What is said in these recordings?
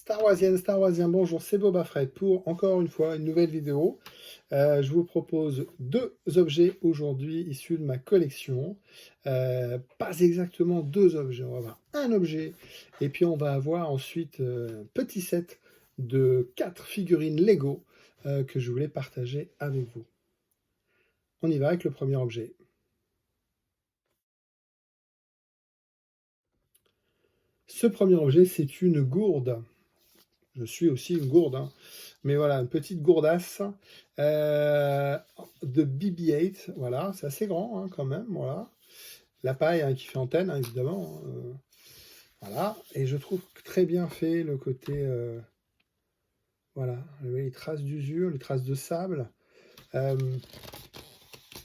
Star Warsien, bonjour, c'est Boba Fett pour encore une fois une nouvelle vidéo. Je vous propose deux objets aujourd'hui issus de ma collection. Pas exactement deux objets, on va avoir un objet et puis on va avoir ensuite un petit set de 4 figurines Lego que je voulais partager avec vous. On y va avec le premier objet. Ce premier objet, c'est une gourde. Je suis aussi une gourde, hein. Mais voilà, une petite gourdasse de BB-8. Voilà, c'est assez grand hein, quand même. Voilà, la paille hein, qui fait antenne, hein, évidemment. Voilà, et je trouve très bien fait le côté. Voilà, les traces d'usure, les traces de sable. Euh,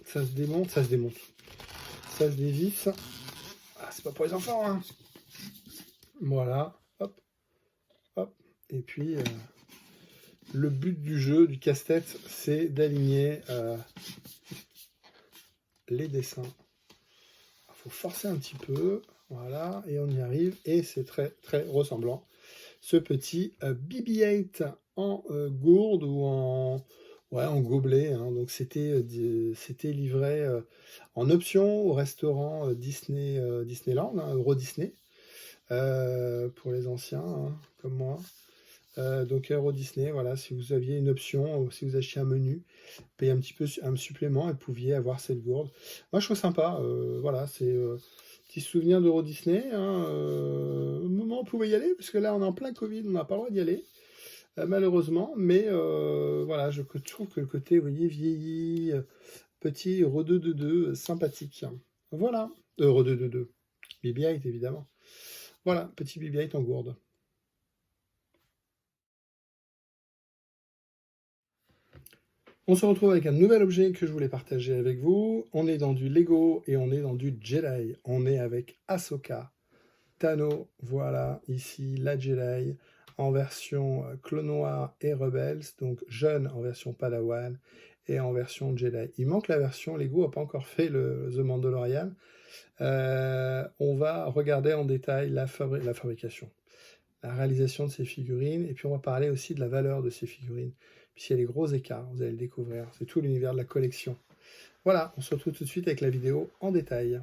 ça se démonte, ça se démonte. Ça se dévisse. Ah, c'est pas pour les enfants, hein. Voilà, hop, hop. Et puis. Le but du jeu, du casse-tête, c'est d'aligner les dessins. Il faut forcer un petit peu, voilà, et on y arrive, et c'est très très ressemblant. Ce petit BB-8 en gourde ou en gobelet, hein. Donc c'était livré en option au restaurant Disneyland, hein, Euro Disney, pour les anciens hein, comme moi. Donc Euro Disney, voilà, si vous aviez une option, si vous achetiez un menu, payez un petit peu un supplément et vous pouviez avoir cette gourde. Moi je trouve sympa, voilà, c'est petit souvenir d'Euro Disney, hein, au moment où on pouvait y aller, parce que là on est en plein Covid, on n'a pas le droit d'y aller, malheureusement, mais voilà, je trouve que le côté, vous voyez, vieilli, petit Euro 222, sympathique. Voilà, Euro 222, BB-8 évidemment. Voilà, petit BB-8 en gourde. On se retrouve avec un nouvel objet que je voulais partager avec vous. On est dans du Lego et on est dans du Jedi. On est avec Ahsoka Tano. Voilà, ici la Jedi en version Clone Noir et Rebels, donc jeune en version Padawan et en version Jedi. Il manque la version Lego, n'a pas encore fait le The Mandalorian. On va regarder en détail la fabrication, la réalisation de ces figurines, et puis on va parler aussi de la valeur de ces figurines, puisqu'il y a des gros écarts, vous allez le découvrir, c'est tout l'univers de la collection. Voilà, on se retrouve tout de suite avec la vidéo en détail.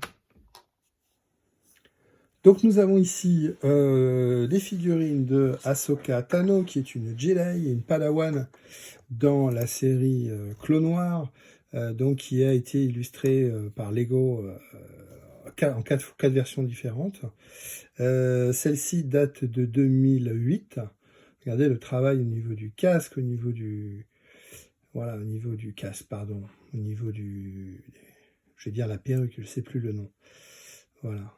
Donc nous avons ici des figurines de Ahsoka Tano, qui est une Jedi et une Padawan dans la série Clone Noir, donc qui a été illustrée par Lego en quatre versions différentes. Celle-ci date de 2008. Regardez le travail au niveau du casque, au niveau du... Voilà, au niveau du casque, pardon. Au niveau du... Je vais dire la perruque, je ne sais plus le nom. Voilà.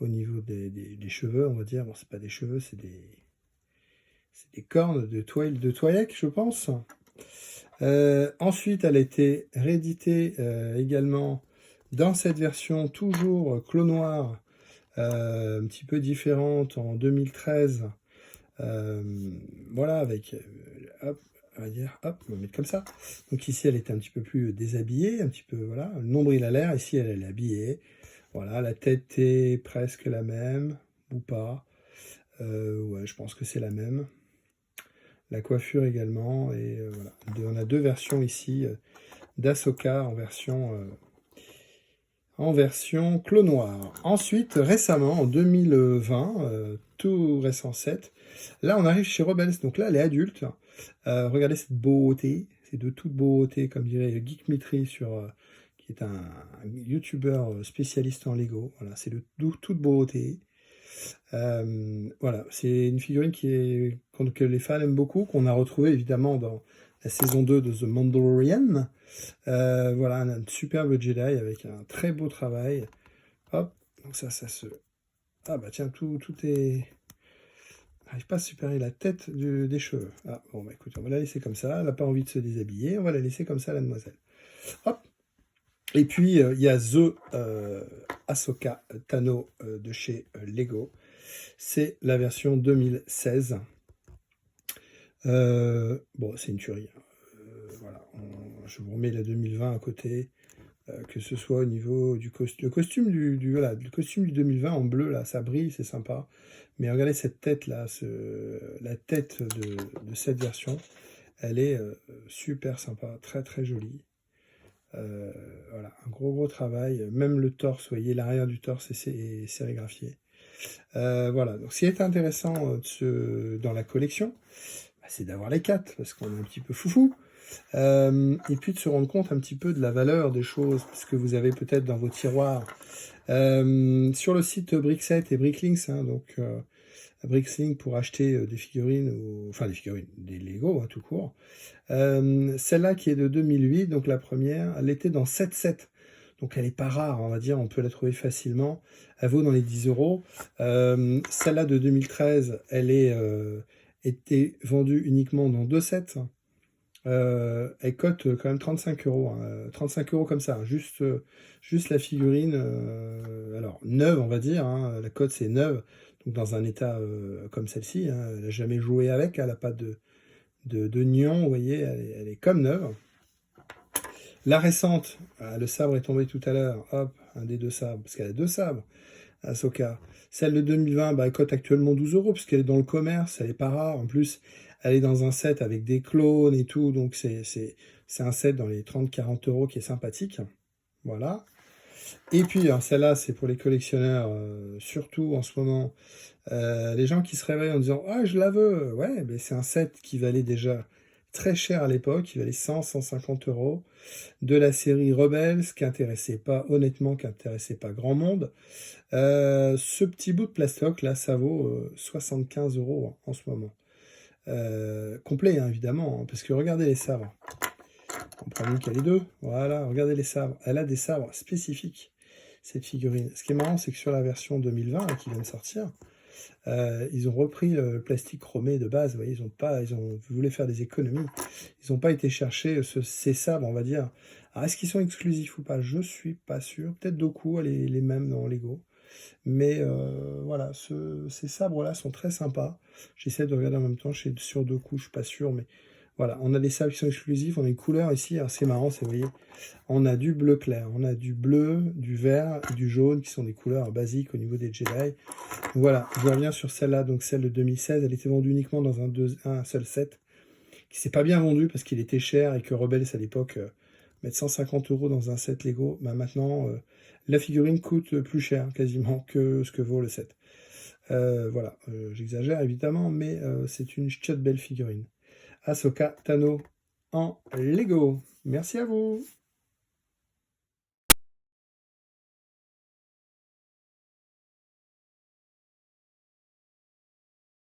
Au niveau des cheveux, on va dire. Bon, c'est pas des cheveux, c'est des cornes de Twi'lek, je pense. Ensuite, elle a été rééditée également dans cette version, toujours Clone Noir, un petit peu différente en 2013. Voilà, avec, hop, on va dire, hop, on va mettre comme ça. Donc ici, elle était un petit peu plus déshabillée, un petit peu, voilà, le nombril à l'air, ici, elle est habillée. Voilà, la tête est presque la même, ou pas. Ouais, je pense que c'est la même. La coiffure également, et voilà. On a deux versions ici d'Ahsoka en version Clone Noir. Ensuite, récemment, en 2020, tout récent set, là on arrive chez Rebels, donc là elle est adulte. Regardez cette beauté, c'est de toute beauté, comme dirait Geek Mitri, qui est un youtubeur spécialiste en Lego. Voilà, c'est de toute beauté. Voilà, c'est une figurine que les fans aiment beaucoup, qu'on a retrouvé évidemment dans la saison 2 de The Mandalorian. Voilà, un superbe Jedi avec un très beau travail. Hop, donc ça se... Ah bah tiens, tout est... J'arrive pas à séparer la tête des cheveux. Ah, bon bah écoute, on va la laisser comme ça. Elle n'a pas envie de se déshabiller. On va la laisser comme ça, la demoiselle. Hop. Et puis, il y a The Ahsoka Tano de chez Lego. C'est la version 2016. Bon, c'est une tuerie. Voilà, je vous remets la 2020 à côté. que ce soit au niveau du costume. Le costume du 2020 en bleu, là, ça brille, c'est sympa. Mais regardez cette tête-là, la tête de cette version, elle est super sympa, très très jolie. Voilà, un gros travail. Même le torse, vous voyez, l'arrière du torse est sérigraphié. Voilà, donc ce qui est intéressant dans la collection, bah, c'est d'avoir les 4, parce qu'on est un petit peu foufou. Et puis de se rendre compte un petit peu de la valeur des choses, parce que vous avez peut-être dans vos tiroirs. Sur le site Brickset et Bricklinks, hein, donc Bricklinks pour acheter des figurines, enfin des figurines, des Lego, hein, tout court. Celle-là qui est de 2008, donc la première, elle était dans 7,7. Donc elle n'est pas rare, on va dire, on peut la trouver facilement. Elle vaut dans les 10 euros. Celle-là de 2013, elle était vendue uniquement dans 2,7. Elle cote quand même 35 euros. 35 euros comme ça, hein. Juste la figurine, alors neuve, on va dire. Hein, la cote c'est neuve, donc dans un état comme celle-ci. Hein, elle n'a jamais joué avec, elle n'a pas de nion, vous voyez, elle est comme neuve. La récente, le sabre est tombé tout à l'heure, hop, un des 2 sabres, parce qu'elle a 2 sabres, Ahsoka. Celle de 2020, bah, elle cote actuellement 12 euros, puisqu'elle est dans le commerce, elle n'est pas rare. En plus, elle est dans un set avec des clones et tout, donc c'est un set dans les 30-40 euros qui est sympathique. Voilà. Et puis, celle-là, c'est pour les collectionneurs, surtout en ce moment, les gens qui se réveillent en disant «Ah, je la veux!» Ouais, mais c'est un set qui valait déjà très cher à l'époque, il valait 100-150 euros, de la série Rebels, qui intéressait pas, honnêtement, qui intéressait pas grand monde. Ce petit bout de plastoc, là, ça vaut 75 euros en ce moment. Complet, hein, évidemment, hein, parce que regardez les sabres. On prend une qu'elle est deux. Voilà, regardez les sabres. Elle a des sabres spécifiques, cette figurine. Ce qui est marrant, c'est que sur la version 2020, là, qui vient de sortir, ils ont repris le plastique chromé de base. Vous voyez, ils ont voulu faire des économies. Ils n'ont pas été chercher ces sabres, on va dire. Alors, est-ce qu'ils sont exclusifs ou pas? Je suis pas sûr. Peut-être Doku, les mêmes dans Lego. Mais voilà, ces sabres-là sont très sympas. J'essaie de regarder en même temps, sur Doku, je suis pas sûr, mais voilà, on a des sabres qui sont exclusifs, on a une couleur ici, alors c'est marrant, vous voyez, on a du bleu clair, on a du bleu, du vert et du jaune, qui sont des couleurs basiques au niveau des Jedi. Donc voilà, je reviens sur celle-là, donc celle de 2016, elle était vendue uniquement dans un seul set, qui s'est pas bien vendu parce qu'il était cher et que Rebels à l'époque mettre 150 euros dans un set Lego, bah maintenant la figurine coûte plus cher quasiment que ce que vaut le set. Voilà, j'exagère évidemment, mais c'est une chouette belle figurine. Ahsoka Tano en Lego. Merci à vous.